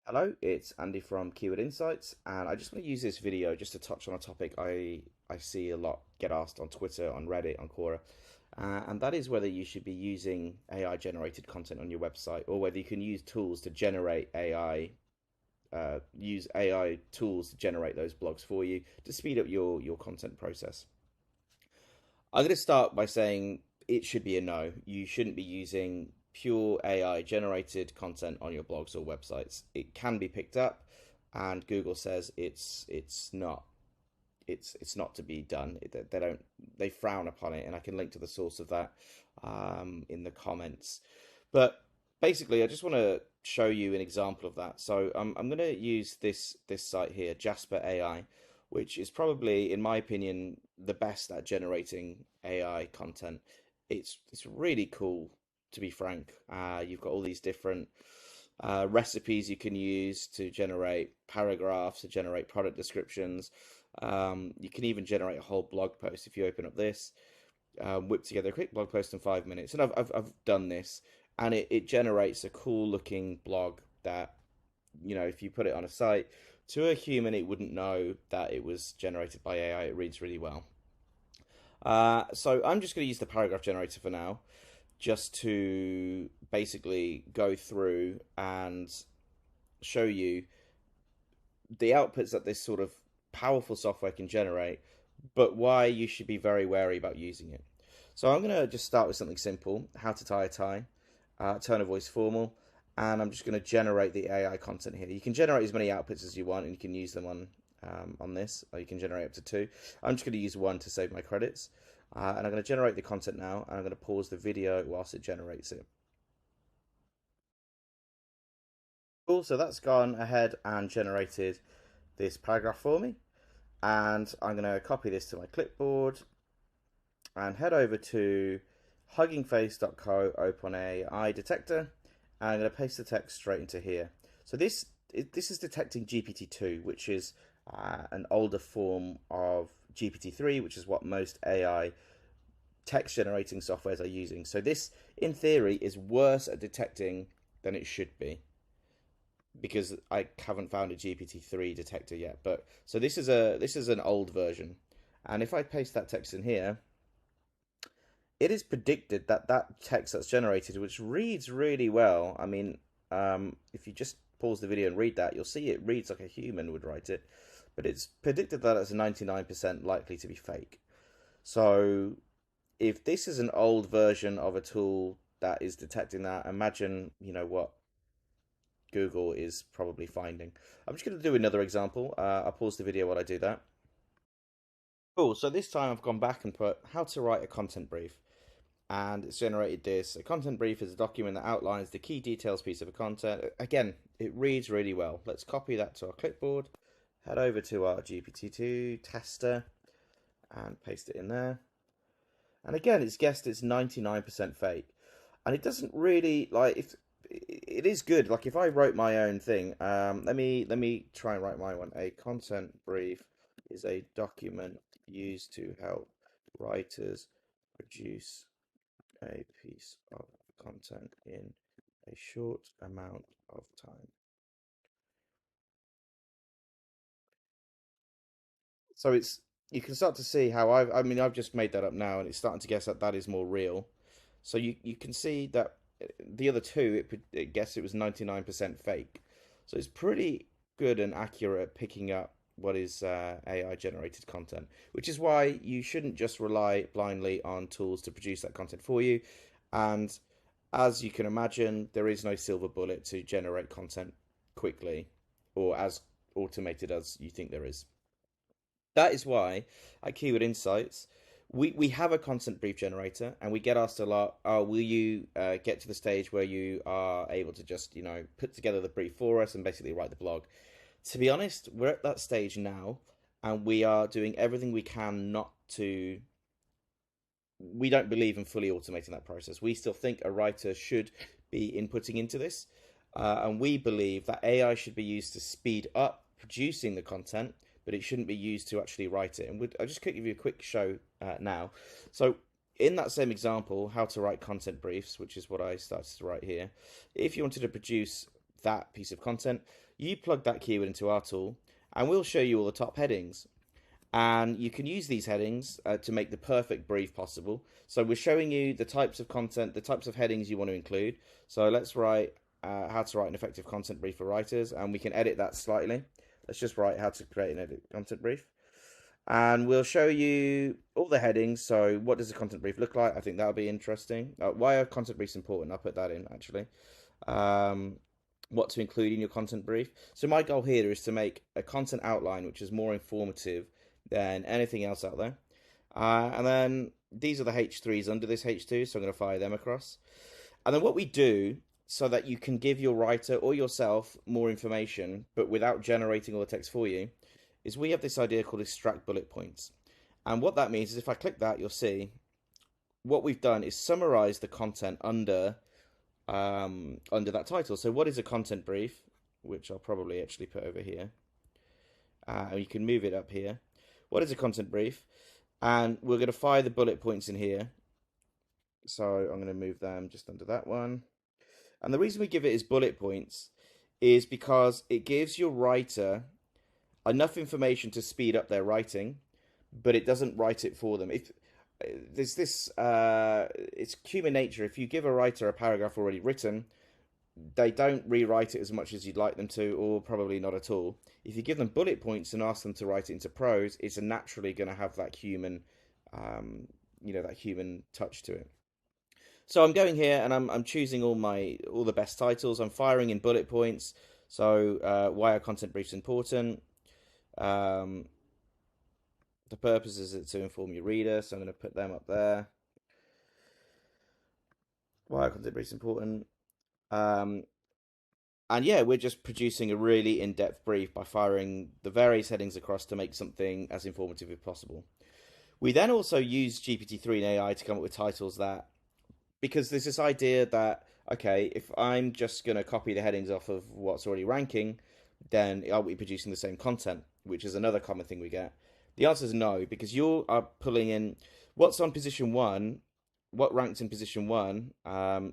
Hello, it's Andy from Keyword Insights, and I just want to use this video just to touch on a topic I see a lot get asked on Twitter, on Reddit, on Quora, and that is whether you should be using AI generated content on your website or whether you can use tools to generate use AI tools to generate those blogs for you to speed up your content process. I'm going to start by saying it should be a no. You shouldn't be using pure AI generated content on your blogs or websites. It can be picked up, and Google says it's not to be done. They frown upon it, and I can link to the source of that in the comments. But basically, I just want to show you an example of that. So I'm going to use this site here, Jasper AI, which is probably, in my opinion, the best at generating AI content. It's really cool, to be frank. You've got all these different recipes you can use to generate paragraphs, to generate product descriptions. You can even generate a whole blog post if you open up this, whip together a quick blog post in 5 minutes. And I've done this, and it generates a cool looking blog that, if you put it on a site, to a human, it wouldn't know that it was generated by AI. It reads really well. So I'm just going to use the paragraph generator for now, just to basically go through and show you the outputs that this sort of powerful software can generate, but why you should be very wary about using it. So I'm going to just start with something simple: how to tie a tie, tone of voice formal, and I'm just going to generate the AI content here. You can generate as many outputs as you want, and you can use them on this, or you can generate up to two. I'm just going to use one to save my credits, and I'm going to generate the content now, and I'm going to pause the video whilst it generates it. Cool, so that's gone ahead and generated this paragraph for me, and I'm going to copy this to my clipboard and head over to huggingface.co, open AI detector, and I'm going to paste the text straight into here. So this is detecting GPT-2, which is an older form of GPT-3, which is what most AI text generating softwares are using. So this, in theory, is worse at detecting than it should be, because I haven't found a GPT-3 detector yet. But so this is an old version, and if I paste that text in here, it is predicted that that text that's generated, which reads really well. I mean, if you just pause the video and read that, you'll see it reads like a human would write it, but it's predicted that it's 99% likely to be fake. So if this is an old version of a tool that is detecting that, imagine, what Google is probably finding. I'm just going to do another example. I'll pause the video while I do that. Cool, so this time I've gone back and put how to write a content brief. And it's generated this. A content brief is a document that outlines the key details piece of a content. Again, it reads really well. Let's copy that to our clipboard, head over to our GPT-2 tester, and paste it in there. And again, it's guessed it's 99% fake. And it doesn't really, like, if it is good. Like, if I wrote my own thing, let me try and write my one. A content brief is a document used to help writers produce a piece of content in a short amount of time. So you can start to see how I've just made that up now, and it's starting to guess that that is more real. So you can see that the other two, it guessed it was 99% fake. So it's pretty good and accurate at picking up what is AI generated content, which is why you shouldn't just rely blindly on tools to produce that content for you. And as you can imagine, there is no silver bullet to generate content quickly or as automated as you think there is. That is why at Keyword Insights, we have a content brief generator, and we get asked a lot, oh, will you get to the stage where you are able to just, put together the brief for us and basically write the blog? To be honest, we're at that stage now, and we are doing everything we can not to. We don't believe in fully automating that process. We still think a writer should be inputting into this, and we believe that AI should be used to speed up producing the content, but it shouldn't be used to actually write it. And I'll just give you a quick show now. So in that same example, how to write content briefs, which is what I started to write here, if you wanted to produce that piece of content, you plug that keyword into our tool, and we'll show you all the top headings. And you can use these headings to make the perfect brief possible. So we're showing you the types of content, the types of headings you want to include. So let's write how to write an effective content brief for writers, and we can edit that slightly. Let's just write how to create an edit content brief. And we'll show you all the headings. So what does a content brief look like? I think that'll be interesting. Why are content briefs important? I'll put that in actually. What to include in your content brief. So my goal here is to make a content outline which is more informative than anything else out there. And then these are the H3s under this H2, so I'm going to fire them across. And then what we do so that you can give your writer or yourself more information, but without generating all the text for you, is we have this idea called extract bullet points. And what that means is if I click that, you'll see what we've done is summarize the content under that title. So what is a content brief, which I'll probably actually put over here. You can move it up here. What is a content brief? And we're going to fire the bullet points in here. So I'm going to move them just under that one. And the reason we give it as bullet points is because it gives your writer enough information to speed up their writing, but it doesn't write it for them. If there's this, it's human nature. If you give a writer a paragraph already written, they don't rewrite it as much as you'd like them to, or probably not at all. If you give them bullet points and ask them to write it into prose, it's naturally going to have that human, that human touch to it. So I'm going here and I'm choosing all the best titles. I'm firing in bullet points. So why are content briefs important? The purpose is to inform your reader, so I'm going to put them up there. Why are content briefs important? And yeah, we're just producing a really in-depth brief by firing the various headings across to make something as informative as possible. We then also use GPT-3 and AI to come up with titles that, because there's this idea that, okay, if I'm just going to copy the headings off of what's already ranking, then are we producing the same content, which is another common thing we get. The answer is no, because you are pulling in what's on position one, what ranks in position one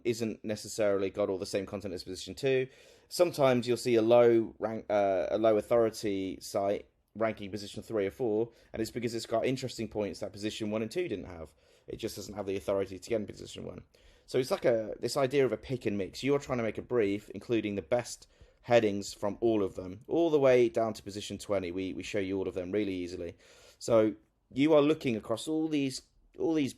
isn't necessarily got all the same content as position two. Sometimes you'll see a low authority site ranking position 3 or 4, and it's because it's got interesting points that position 1 and 2 didn't have. It just doesn't have the authority to get in position 1. So it's like this idea of a pick and mix. You're trying to make a brief including the best headings from all of them, all the way down to position 20. We show you all of them really easily. So you are looking across all these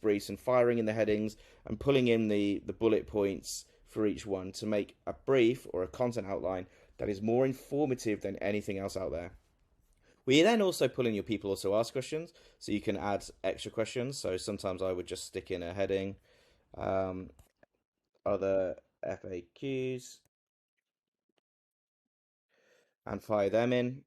briefs and firing in the headings and pulling in the bullet points for each one to make a brief or a content outline that is more informative than anything else out there. We then also pull in your people also ask questions, so you can add extra questions. So sometimes I would just stick in a heading, other FAQs, and fire them in.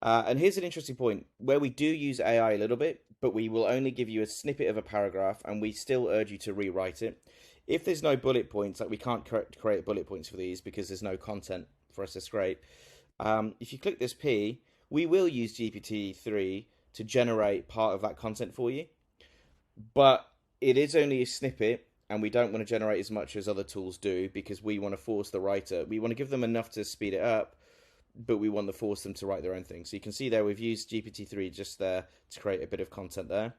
And here's an interesting point where we do use AI a little bit, but we will only give you a snippet of a paragraph and we still urge you to rewrite it. If there's no bullet points, like we can't create bullet points for these because there's no content for us to scrape. If you click this P, we will use GPT-3 to generate part of that content for you. But it is only a snippet and we don't want to generate as much as other tools do because we want to force the writer. We want to give them enough to speed it up, but we want to force them to write their own thing. So you can see there we've used GPT-3 just there to create a bit of content there.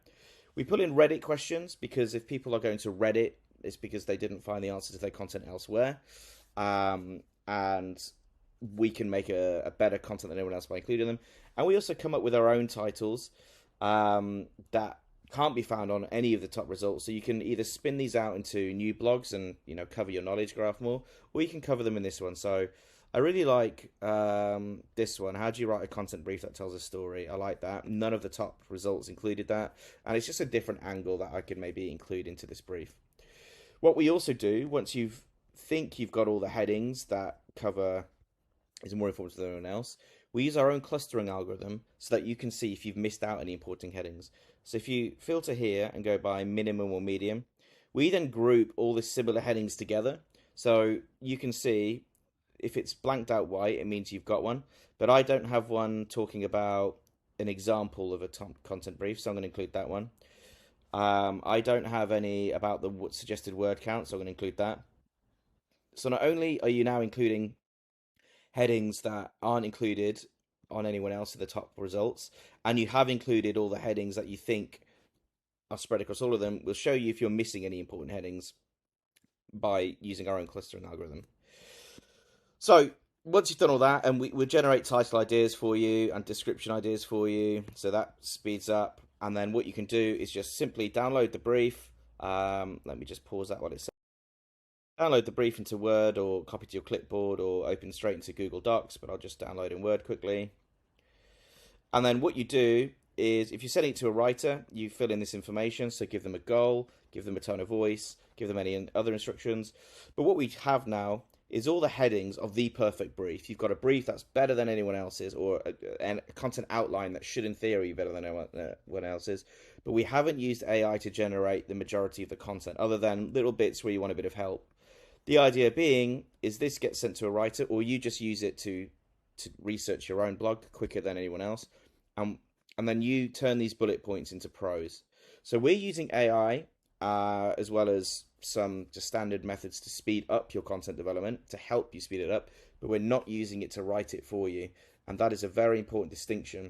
We pull in Reddit questions because if people are going to Reddit, it's because they didn't find the answer to their content elsewhere. And we can make a better content than anyone else by including them. And we also come up with our own titles that can't be found on any of the top results. So you can either spin these out into new blogs and cover your knowledge graph more, or you can cover them in this one. So I really like this one. How do you write a content brief that tells a story? I like that. None of the top results included that. And it's just a different angle that I could maybe include into this brief. What we also do, once you think you've got all the headings that cover is more informative than anyone else, we use our own clustering algorithm so that you can see if you've missed out any important headings. So if you filter here and go by minimum or medium, we then group all the similar headings together. So you can see if it's blanked out white, it means you've got one. But I don't have one talking about an example of a content brief, so I'm going to include that one. I don't have any about the suggested word count, so I'm going to include that. So not only are you now including headings that aren't included on anyone else in the top results, and you have included all the headings that you think are spread across all of them, we'll show you if you're missing any important headings by using our own clustering algorithm. So once you've done all that, and we'll generate title ideas for you and description ideas for you, so that speeds up. And then what you can do is just simply download the brief. Let me just pause that while it's download the brief into Word or copy to your clipboard or open straight into Google Docs, but I'll just download in Word quickly. And then what you do is, if you're sending it to a writer, you fill in this information. So give them a goal, give them a tone of voice, give them any other instructions. But what we have now is all the headings of the perfect brief. You've got a brief that's better than anyone else's, or a content outline that should, in theory, be better than anyone else's. But we haven't used AI to generate the majority of the content, other than little bits where you want a bit of help. The idea being is this gets sent to a writer, or you just use it to research your own blog quicker than anyone else. And then you turn these bullet points into prose. So we're using AI as well as some just standard methods to speed up your content development, to help you speed it up, but we're not using it to write it for you. And that is a very important distinction